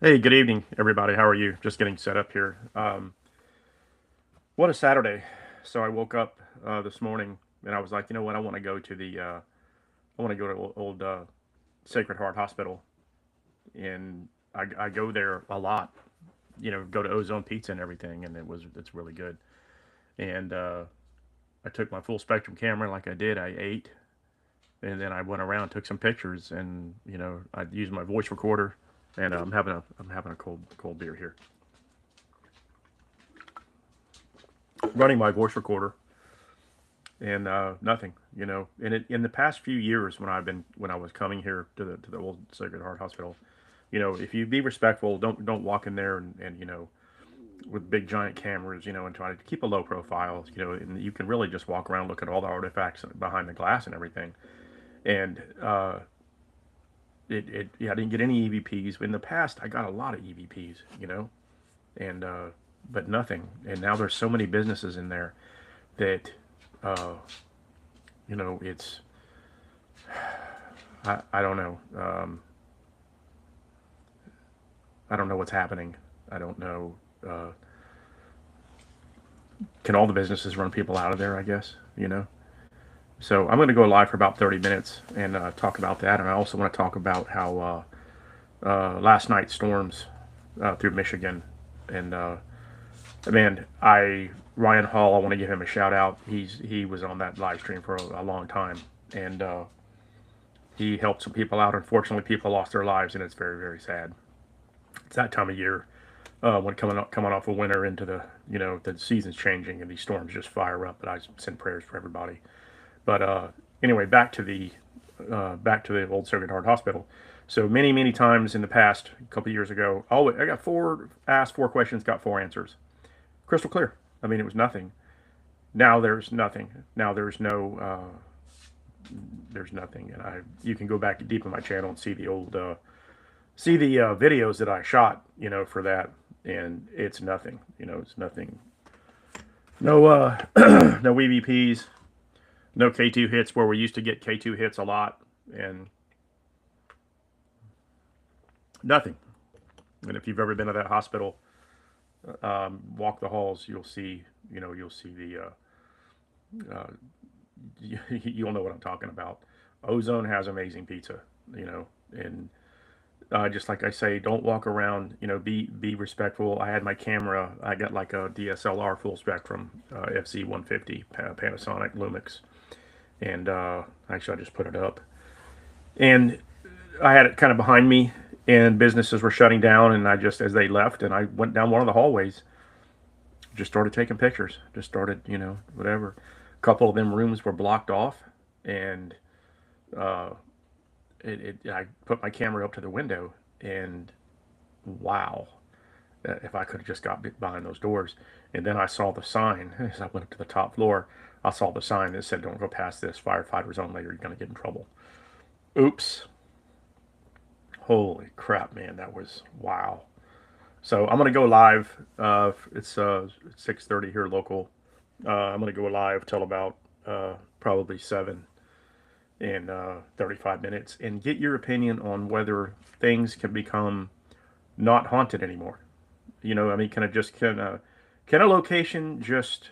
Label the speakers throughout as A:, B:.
A: Hey, good evening, everybody. How are you? Just getting set up here. What a Saturday! So I woke up this morning and I was like, you know what? I want to go to I want to go to old Sacred Heart Hospital, and I go there a lot. You know, go to Ozone Pizza and everything, and it's really good. And I took my full spectrum camera like I did. I ate, and then I went around, took some pictures, and I used my voice recorder, and I'm having a cold beer here, running my voice recorder and nothing, And in the past few years, when I was coming here to the old Sacred Heart Hospital, if you be respectful, don't walk in there and with big giant cameras, and try to keep a low profile, and you can really just walk around, look at all the artifacts behind the glass and everything. And yeah, I didn't get any EVPs. In the past, I got a lot of EVPs, and but nothing. And now there's so many businesses in there that uh, it's I don't know. I don't know what's happening. I don't know. Uh, can all the businesses run people out of there? I guess. So I'm going to go live for about 30 minutes and talk about that, and I also want to talk about how last night's storms through Michigan, and man, I Ryan Hall. I want to give him a shout out. He was on that live stream for a long time, and he helped some people out. Unfortunately, people lost their lives, and it's very very sad. It's that time of year when coming off of winter into the season's changing and these storms just fire up. But I send prayers for everybody. But anyway, back to the old Sacred Heart Hospital. So many times in the past, a couple of years ago, I got four questions, got four answers, crystal clear. I mean, it was nothing. Now there's nothing. Now there's nothing, and you can go back deep in my channel and see the videos that I shot, for that, and it's nothing. It's nothing. No, no EVPs, no K2 hits where we used to get K2 hits a lot, and nothing. And if you've ever been to that hospital, walk the halls, you'll see you'll know what I'm talking about. Ozone has amazing pizza, and just like I say, don't walk around. Be respectful. I had my camera. I got like a DSLR full spectrum FZ 150 Panasonic Lumix, and actually I just put it up, and I had it kind of behind me, and businesses were shutting down, and I just as they left, and I went down one of the hallways, just started taking pictures. Just started, whatever. A couple of them rooms were blocked off, and uh, I put my camera up to the window, and wow, if I could have just got behind those doors. And then I saw the sign as I went up to the top floor. I saw the sign that said, "Don't go past this. Firefighters only, or you're going to get in trouble." Oops. Holy crap, man. That was wow. So I'm going to go live. It's 6:30 here local. I'm going to go live till about probably 7 in 35 minutes and get your opinion on whether things can become not haunted anymore. I mean, can a location just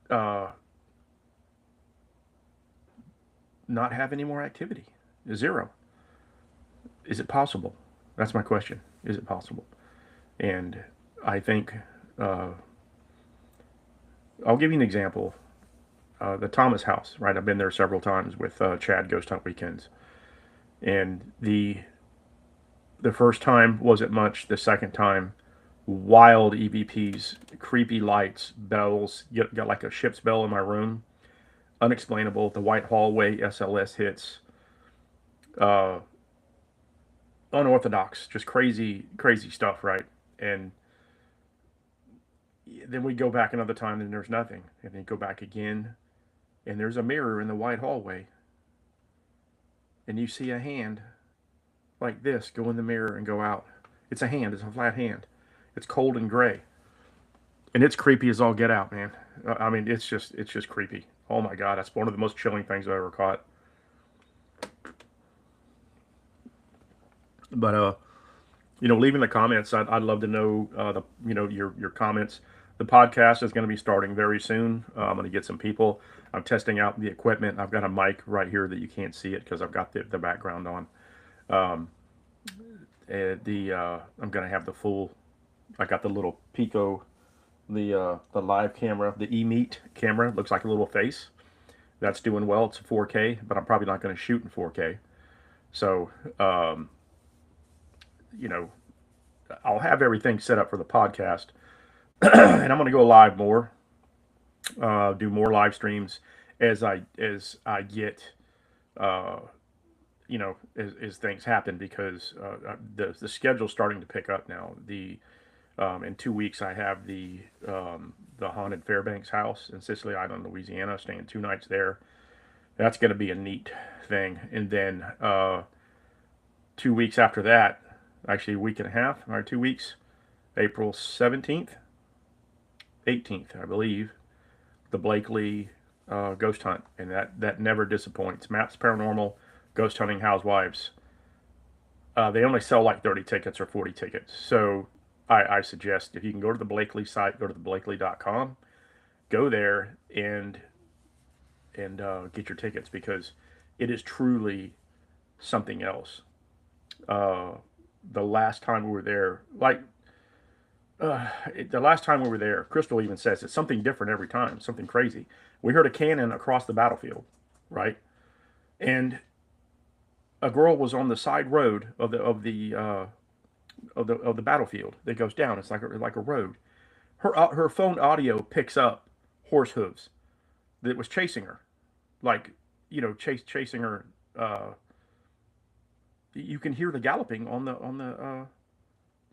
A: uh, not have any more activity? Zero. Is it possible? That's my question. Is it possible? And I think uh, I'll give you an example. The Thomas House, right? I've been there several times with Chad Ghost Hunt Weekends, and the first time wasn't much. The second time, wild EVPs, creepy lights, bells. Got like a ship's bell in my room, unexplainable. The white hallway SLS hits, uh, unorthodox, just crazy stuff, right? And then we go back another time, and there's nothing, and then go back again, and there's a mirror in the white hallway, and you see a hand like this go in the mirror and go out. It's a hand. It's a flat hand. It's cold and gray, and it's creepy as all get out, man. I mean, it's just creepy. Oh my god, that's one of the most chilling things I've ever caught. But leaving the comments. I'd love to know your comments. The podcast is going to be starting very soon. I'm going to get some people. I'm testing out the equipment. I've got a mic right here that you can't see it because I've got the background on. Um, I'm going to have the full. I got the little Pico, the live camera, the E-Meet camera. Looks like a little face. That's doing well. It's 4K, but I'm probably not going to shoot in 4K. So, um, you know, I'll have everything set up for the podcast, and I'm going to go live more, do more live streams as I get, uh, as things happen because the schedule's starting to pick up now. In 2 weeks I have the haunted Fairbanks house in Sicily Island, Louisiana, staying 2 nights there. That's going to be a neat thing, and then 2 weeks after that, actually a week and a half or 2 weeks, April 17th, 18th, I believe, the Blakely ghost hunt, and that never disappoints. Maps Paranormal Ghost Hunting Housewives. They only sell like 30 tickets or 40 tickets, so I suggest if you can go to the Blakely site, go to theblakely.com, go there and get your tickets because it is truly something else. Uh, the last time we were there, the last time we were there, Crystal even says it's something different every time, something crazy. We heard a cannon across the battlefield, right? And a girl was on the side road of the battlefield that goes down. It's like a road. Her phone audio picks up horse hooves that was chasing her, like chasing her. You can hear the galloping on the.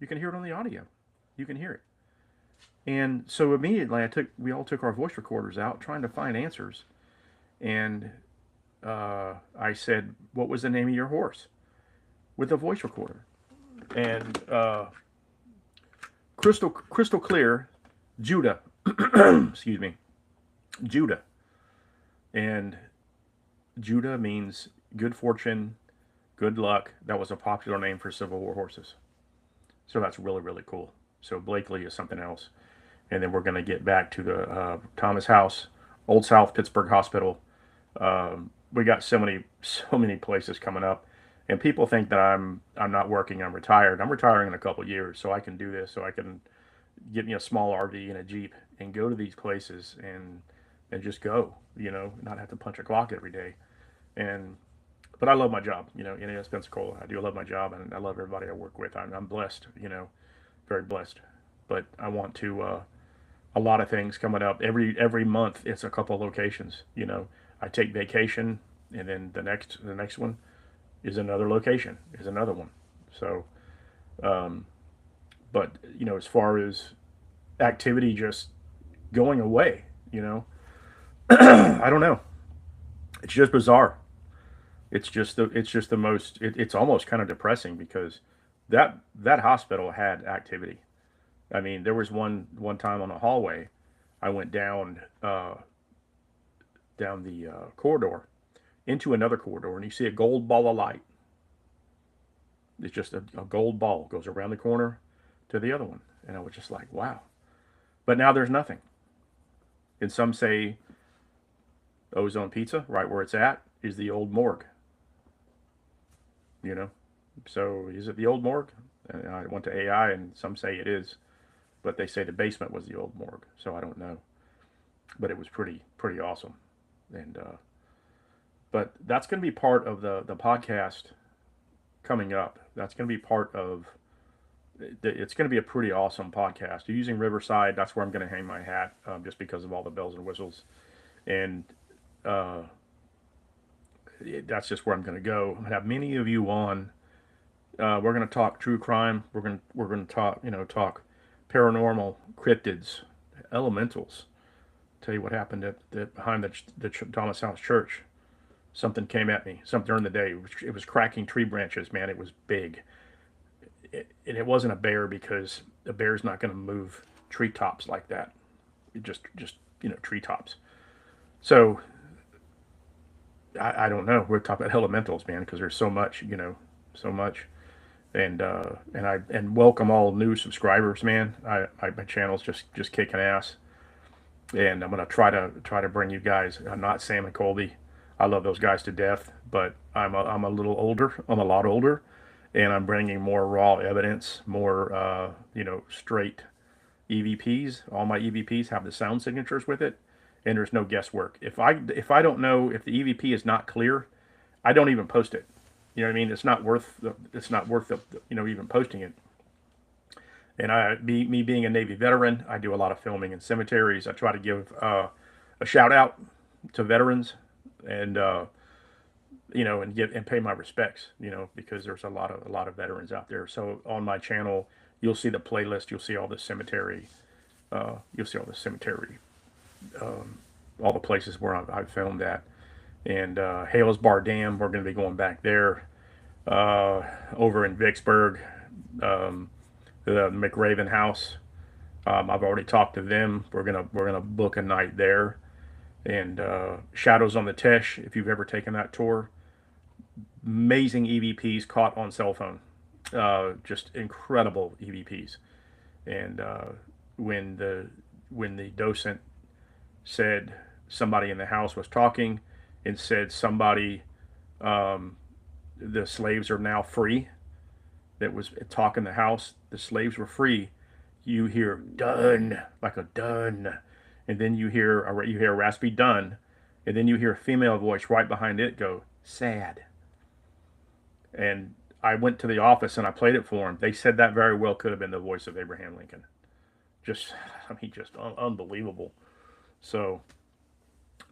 A: You can hear it on the audio. You can hear it. And so immediately we all took our voice recorders out trying to find answers. And I said, "What was the name of your horse?" With a voice recorder. And crystal clear, Judah. Excuse me, Judah. And Judah means good fortune, good luck. That was a popular name for Civil War horses. So that's really, really cool. So Blakely is something else. And then we're going to get back to the Thomas House, Old South Pittsburgh Hospital. We got so many places coming up, and people think that I'm not working. I'm retired. I'm retiring in a couple of years, so I can do this. So I can get me a small RV and a Jeep and go to these places and just go. Not have to punch a clock every day. And but I love my job. In Pensacola, I do love my job, and I love everybody I work with. I'm blessed. Very blessed. But I want to. A lot of things coming up every month. It's a couple of locations. I take vacation, and then the next one is another location, is another one. So, um, but as far as activity just going away, I don't know. It's just bizarre. It's just the most. It's almost kind of depressing because that hospital had activity. I mean, there was one time on a hallway. I went down the corridor into another corridor, and you see a gold ball of light. It's just a gold ball goes around the corner to the other one, and I was just like, wow. But now there's nothing. And some say Ozone Pizza, right where it's at, is the old morgue. You know, so is it the old morgue? And I went to AI, and some say it is, but they say the basement was the old morgue. So I don't know, but it was pretty awesome. And but that's going to be part of the podcast coming up. That's going to be part of. It's going to be a pretty awesome podcast. Using Riverside, that's where I'm going to hang my hat, just because of all the bells and whistles, and uh, that's just where I'm going to go. I'm going to have many of you on. We're going to talk true crime. We're going to talk paranormal, cryptids, elementals. Tell you what happened behind the Thomas House Church. Something came at me. Something during the day. It was cracking tree branches. Man, it was big. And it wasn't a bear, because a bear's not going to move treetops like that. It just treetops. So I don't know. We're talking about elementals, man, because there's so much, so much. And welcome all new subscribers, man. My channel's just kicking ass, and I'm gonna try to bring you guys. I'm not Sam and Colby. I love those guys to death, but I'm a little older. I'm a lot older, and I'm bringing more raw evidence, more straight EVPs. All my EVPs have the sound signatures with it, and there's no guesswork. If I don't know if the EVP is not clear, I don't even post it. You know what I mean? It's not worth even posting it. And me being a Navy veteran, I do a lot of filming in cemeteries. I try to give a shout out to veterans, and and pay my respects. Because there's a lot of veterans out there. So on my channel, you'll see the playlist. You'll see all the cemetery. You'll see all the cemetery, all the places where I've filmed at. And Hales Bar Dam, we're going to be going back there. Over in Vicksburg, the McRaven House. I've already talked to them. We're gonna book a night there. And Shadows on the Tesh. If you've ever taken that tour, amazing EVPs caught on cell phone. Just incredible EVPs. And when the docent said somebody in the house was talking and said somebody, the slaves are now free, that was talk in the house, the slaves were free, you hear done, like a done, and then you hear a raspy done, and then you hear a female voice right behind it go sad. And I went to the office and I played it for them. They said that very well could have been the voice of Abraham Lincoln. Just, I mean, just unbelievable. So,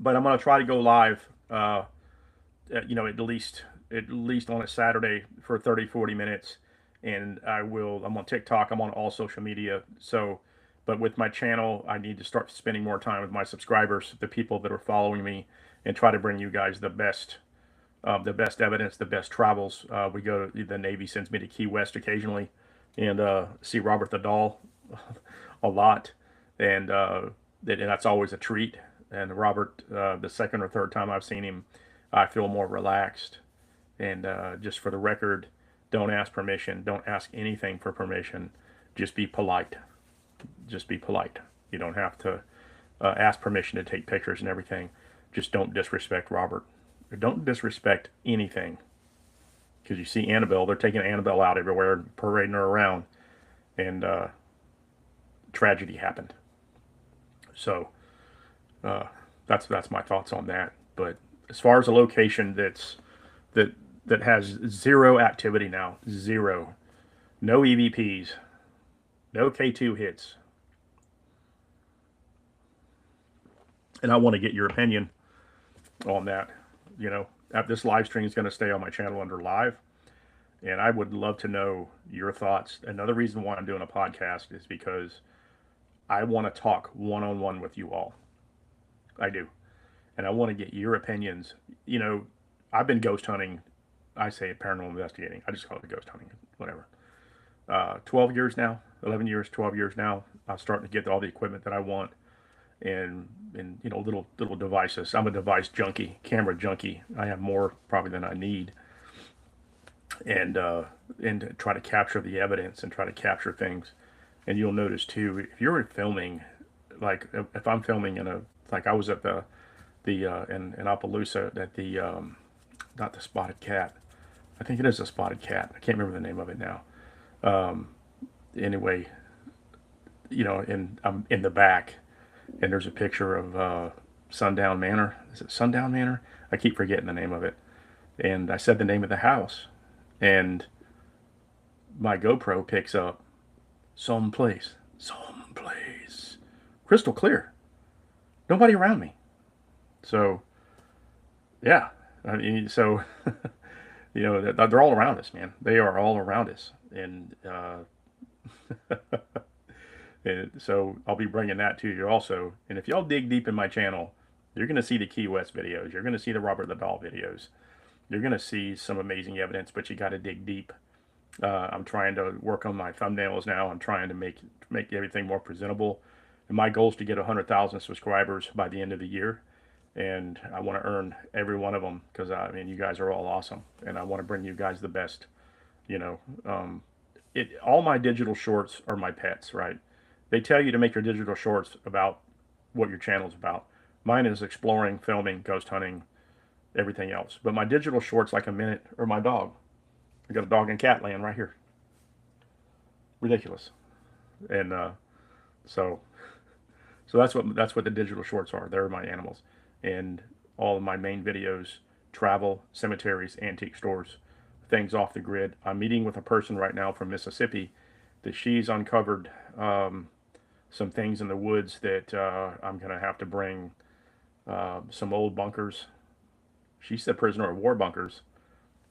A: but I'm gonna try to go live. At least on a Saturday for 30, 40 minutes. And I'm on TikTok, I'm on all social media. So, but with my channel, I need to start spending more time with my subscribers, the people that are following me, and try to bring you guys the best evidence, the best travels. We go to, the Navy sends me to Key West occasionally, and see Robert the Doll a lot. And that's always a treat. And Robert, the second or third time I've seen him, I feel more relaxed. And just for the record, don't ask permission. Don't ask anything for permission. Just be polite. Just be polite. You don't have to ask permission to take pictures and everything. Just don't disrespect Robert. Or don't disrespect anything. Because you see Annabelle, they're taking Annabelle out everywhere, parading her around. And tragedy happened. So that's my thoughts on that. But as far as a location that has zero activity now, zero, no EVPs, no K2 hits, and I want to get your opinion on that. This live stream is going to stay on my channel under live, and I would love to know your thoughts. Another reason why I'm doing a podcast is because I want to talk one-on-one with you all. I do. And I want to get your opinions. I've been ghost hunting. I say paranormal investigating. I just call it ghost hunting, whatever. 12 years now, 11 years, 12 years now. I'm starting to get all the equipment that I want, and little devices. I'm a device junkie, camera junkie. I have more probably than I need, and to try to capture the evidence and try to capture things. And you'll notice too, if you're filming, like if I'm filming like I was at in Appaloosa at not the spotted cat. I think it is a spotted cat. I can't remember the name of it now. Anyway, and I'm in the back, and there's a picture of Sundown Manor. Is it Sundown Manor? I keep forgetting the name of it. And I said the name of the house, and my GoPro picks up someplace, crystal clear, nobody around me. So, yeah, I mean, so they're all around us, man. They are all around us, and and so I'll be bringing that to you also. And if y'all dig deep in my channel, you're going to see the Key West videos. You're going to see the Robert the Doll videos. You're going to see some amazing evidence, but you got to dig deep. I'm trying to work on my thumbnails now. I'm trying to make everything more presentable. And my goal is to get 100,000 subscribers by the end of the year. And I want to earn every one of them, because I mean, you guys are all awesome, and I want to bring you guys the best You know, all my digital shorts are my pets, right? They tell you to make your digital shorts about what your channel's about. Mine is exploring, filming, ghost hunting, everything else. But my digital shorts, like a minute, are my dog. I got a dog and cat laying right here. Ridiculous. And so so that's what the digital shorts are. They're my animals. And all of my main videos: travel, cemeteries, antique stores, things off the grid. I'm meeting with a person right now from Mississippi that she's uncovered some things in the woods that I'm going to have to bring some old bunkers. She said prisoner of war bunkers.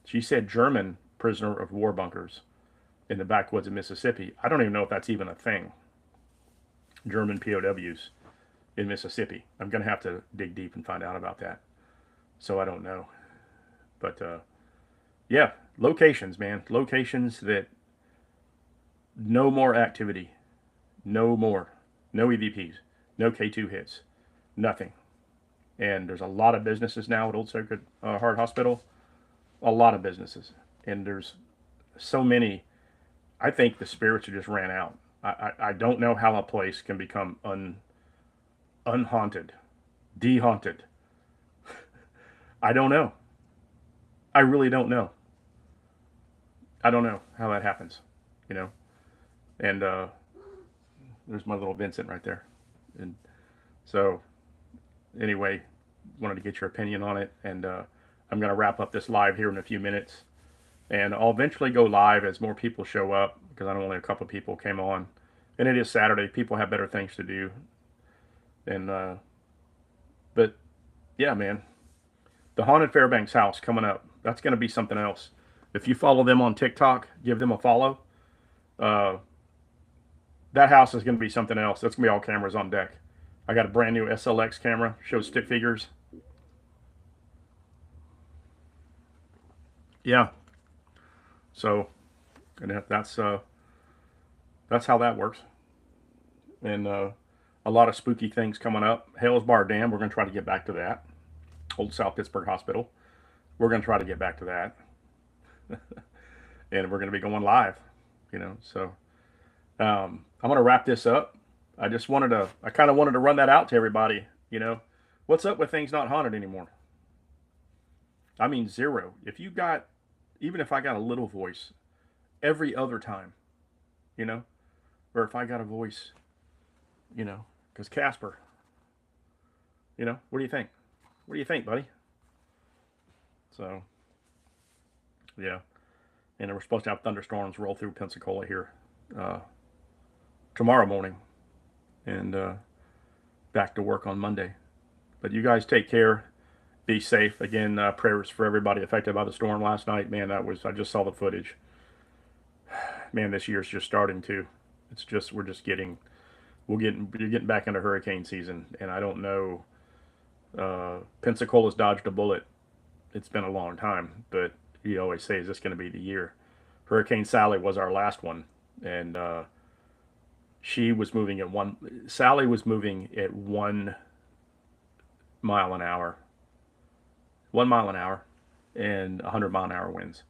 A: She said German prisoner of war bunkers in the backwoods of Mississippi. I don't even know if that's even a thing. German POWs in Mississippi. I'm going to have to dig deep and find out about that. So I don't know. But yeah, locations, man. Locations that no more activity. No more. No EVPs. No K2 hits. Nothing. And there's a lot of businesses now at Old Sacred Heart Hospital. A lot of businesses. And there's so many. I think the spirits just ran out. I don't know how a place can become unhaunted, dehaunted. I don't know. I really don't know. I don't know how that happens, you know. And there's my little Vincent right there. And so, anyway, wanted to get your opinion on it. And I'm going to wrap up this live here in a few minutes. And I'll eventually go live as more people show up, because I know only a couple of people came on. And it is Saturday. People have better things to do. And, but, yeah, man. The Haunted Fairbanks house coming up. That's going to be something else. If you follow them on TikTok, give them a follow. That house is going to be something else. That's going to be all cameras on deck. I got a brand new SLX camera. Shows stick figures. Yeah. So, and that's how that works. And a lot of spooky things coming up. Hales Bar Dam, we're going to try to get back to that. Old South Pittsburgh Hospital. We're going to try to get back to that. And we're going to be going live, you know. So I'm going to wrap this up. I kind of wanted to run that out to everybody, you know. What's up with things not haunted anymore? I mean, zero. Even if I got a little voice every other time, you know, or if I got a voice, you know, because Casper, you know, what do you think? What do you think, buddy? So, yeah. And we're supposed to have thunderstorms roll through Pensacola here tomorrow morning. And back to work on Monday. But you guys take care. Be safe. Again, prayers for everybody affected by the storm last night. Man, I just saw the footage. Man, this year's just starting too. You're getting back into hurricane season. And I don't know, Pensacola's dodged a bullet. It's been a long time, but you always say, is this going to be the year? Hurricane Sally was our last one. And Sally was moving at 1 mile an hour. 1 mile an hour and 100-mile-an-hour winds.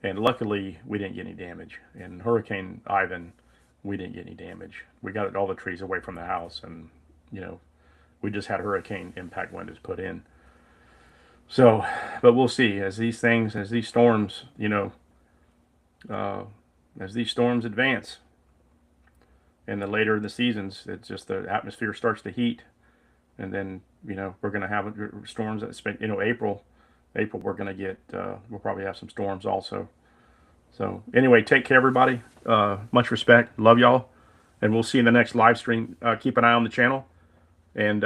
A: And luckily, we didn't get any damage. And Hurricane Ivan, we didn't get any damage. We got all the trees away from the house, and, you know, we just had hurricane impact windows put in. So, but we'll see as these storms, you know, as these storms advance, and the later in the seasons, it's just the atmosphere starts to heat. And then, you know, we're going to have storms that, you know, April, we're going to get, we'll probably have some storms also. So anyway, take care, everybody. Much respect. Love y'all. And we'll see you in the next live stream. Keep an eye on the channel. And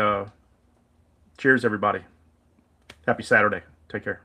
A: cheers, everybody. Happy Saturday. Take care.